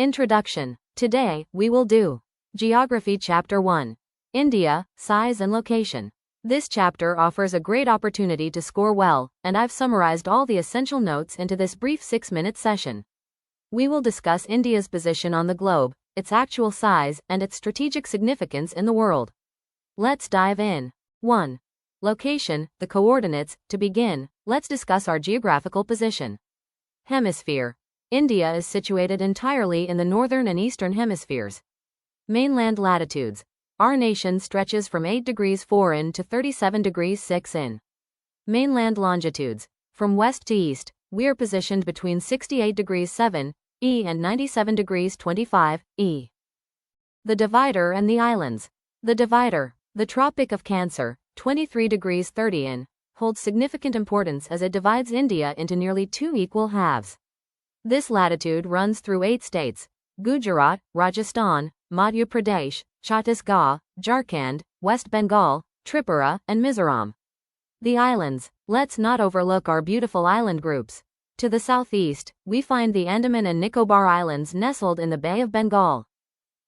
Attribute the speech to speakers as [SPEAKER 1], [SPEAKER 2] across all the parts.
[SPEAKER 1] Introduction. Today, we will do Geography Chapter 1. India, Size and Location. This chapter offers a great opportunity to score well, and I've summarized all the essential notes into this brief 6-minute session. We will discuss India's position on the globe, its actual size, and its strategic significance in the world. Let's dive in. 1. Location, the coordinates. To begin, let's discuss our geographical position. Hemisphere. India is situated entirely in the northern and eastern hemispheres. Mainland latitudes. Our nation stretches from 8 degrees 4 in to 37 degrees 6 in. Mainland longitudes. From west to east, we are positioned between 68 degrees 7 E and 97 degrees 25 E. The divider and the islands. The divider, the Tropic of Cancer, 23 degrees 30 in, holds significant importance as it divides India into nearly 2 equal halves. This latitude runs through 8 states: Gujarat, Rajasthan, Madhya Pradesh, Chhattisgarh, Jharkhand, West Bengal, Tripura, and Mizoram. The islands. Let's not overlook our beautiful island groups. To the southeast, we find the Andaman and Nicobar Islands nestled in the Bay of Bengal.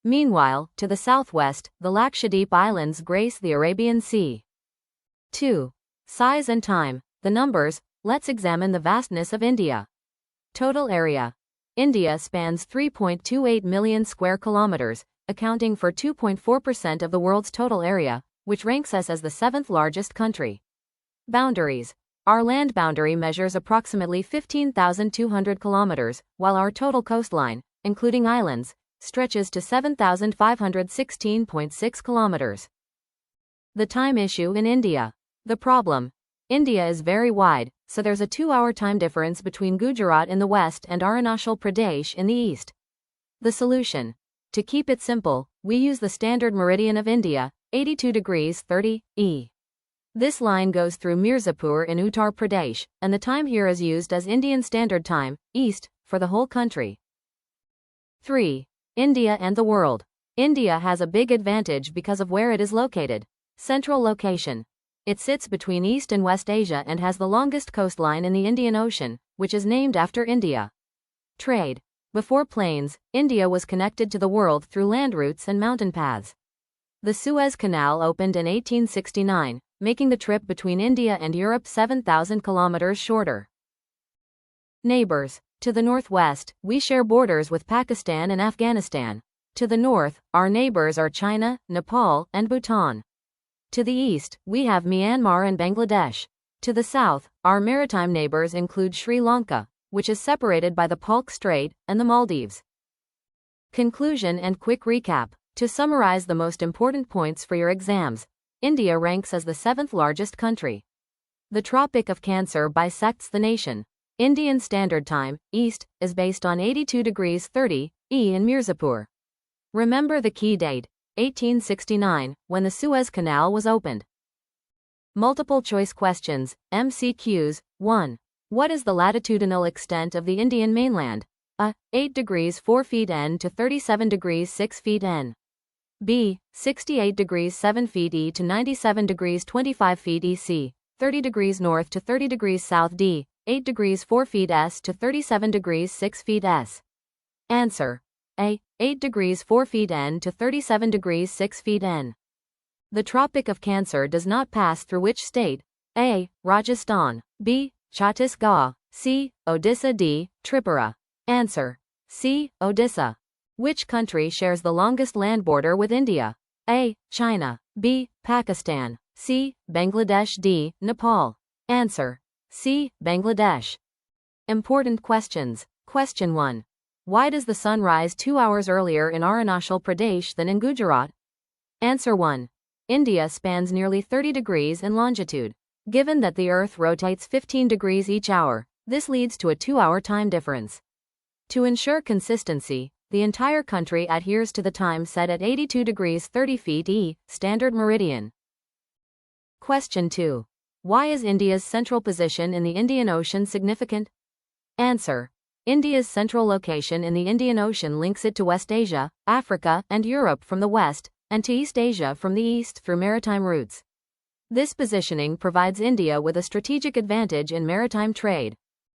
[SPEAKER 1] Meanwhile, to the southwest, the Lakshadweep Islands grace the Arabian Sea. 2. Size and time. The numbers. Let's examine the vastness of India. Total area. India spans 3.28 million square kilometers, accounting for 2.4% of the world's total area, which ranks us as the 7th largest country. Boundaries. Our land boundary measures approximately 15,200 kilometers, while our total coastline, including islands, stretches to 7,516.6 kilometers. The time issue in India. The problem. India is very wide, so there's a 2-hour time difference between Gujarat in the west and Arunachal Pradesh in the east. The solution. To keep it simple, we use the standard meridian of India, 82 degrees 30 E. This line goes through Mirzapur in Uttar Pradesh, and the time here is used as Indian Standard Time, East, for the whole country. 3. India and the world. India has a big advantage because of where it is located. Central location. It sits between East and West Asia and has the longest coastline in the Indian Ocean, which is named after India. Trade. Before planes, India was connected to the world through land routes and mountain paths. The Suez Canal opened in 1869, making the trip between India and Europe 7,000 kilometers shorter. Neighbors. To the northwest, we share borders with Pakistan and Afghanistan. To the north, our neighbors are China, Nepal, and Bhutan. To the east, we have Myanmar and Bangladesh. To the south, our maritime neighbors include Sri Lanka, which is separated by the Palk Strait, and the Maldives. Conclusion and quick recap. To summarize the most important points for your exams, India ranks as the 7th largest country. The Tropic of Cancer bisects the nation. Indian Standard Time, East, is based on 82 degrees 30 E in Mirzapur. Remember the key date, 1869, when the Suez Canal was opened. Multiple choice questions, MCQs. 1. What is the latitudinal extent of the Indian mainland? A. 8 degrees 4 feet N to 37 degrees 6 feet N. B. 68 degrees 7 feet E to 97 degrees 25 feet E. C. 30 degrees north to 30 degrees south. D. 8 degrees 4 feet S to 37 degrees 6 feet S. Answer. A. 8 degrees 4 feet N to 37 degrees 6 feet N. The Tropic of Cancer does not pass through which state? A. Rajasthan. B. Chhattisgarh. C. Odisha. D. Tripura. Answer. C. Odisha. Which country shares the longest land border with India? A. China. B. Pakistan. C. Bangladesh. D. Nepal. Answer. C. Bangladesh. Important questions. Question 1. Why does the sun rise 2 hours earlier in Arunachal Pradesh than in Gujarat? Answer 1. India spans nearly 30 degrees in longitude. Given that the Earth rotates 15 degrees each hour, this leads to a 2-hour time difference. To ensure consistency, the entire country adheres to the time set at 82 degrees 30 feet E, standard meridian. Question 2. Why is India's central position in the Indian Ocean significant? Answer. India's central location in the Indian Ocean links it to West Asia, Africa, and Europe from the west, and to East Asia from the east through maritime routes. This positioning provides India with a strategic advantage in maritime trade.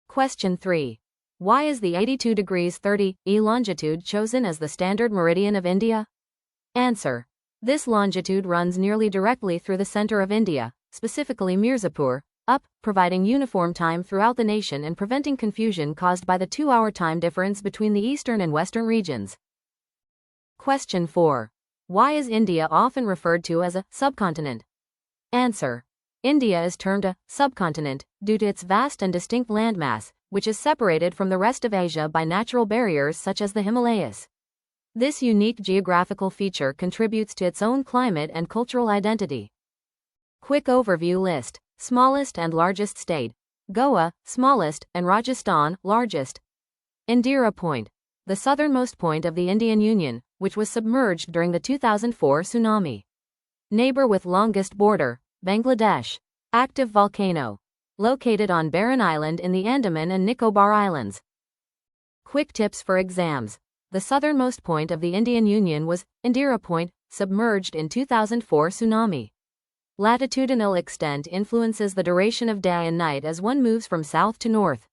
[SPEAKER 1] Question 3. Why is the 82 degrees 30' longitude chosen as the standard meridian of India? Answer. This longitude runs nearly directly through the center of India, specifically Mirzapur, up, providing uniform time throughout the nation and preventing confusion caused by the 2-hour time difference between the eastern and western regions. Question 4. Why is India often referred to as a subcontinent? Answer. India is termed a subcontinent due to its vast and distinct landmass, which is separated from the rest of Asia by natural barriers such as the Himalayas. This unique geographical feature contributes to its own climate and cultural identity. Quick overview list. Smallest and largest state. Goa, smallest, and Rajasthan, largest. Indira Point. The southernmost point of the Indian Union, which was submerged during the 2004 tsunami. Neighbor with longest border, Bangladesh. Active volcano. Located on Barren Island in the Andaman and Nicobar Islands. Quick tips for exams. The southernmost point of the Indian Union was Indira Point, submerged in 2004 tsunami. Latitudinal extent influences the duration of day and night as one moves from south to north.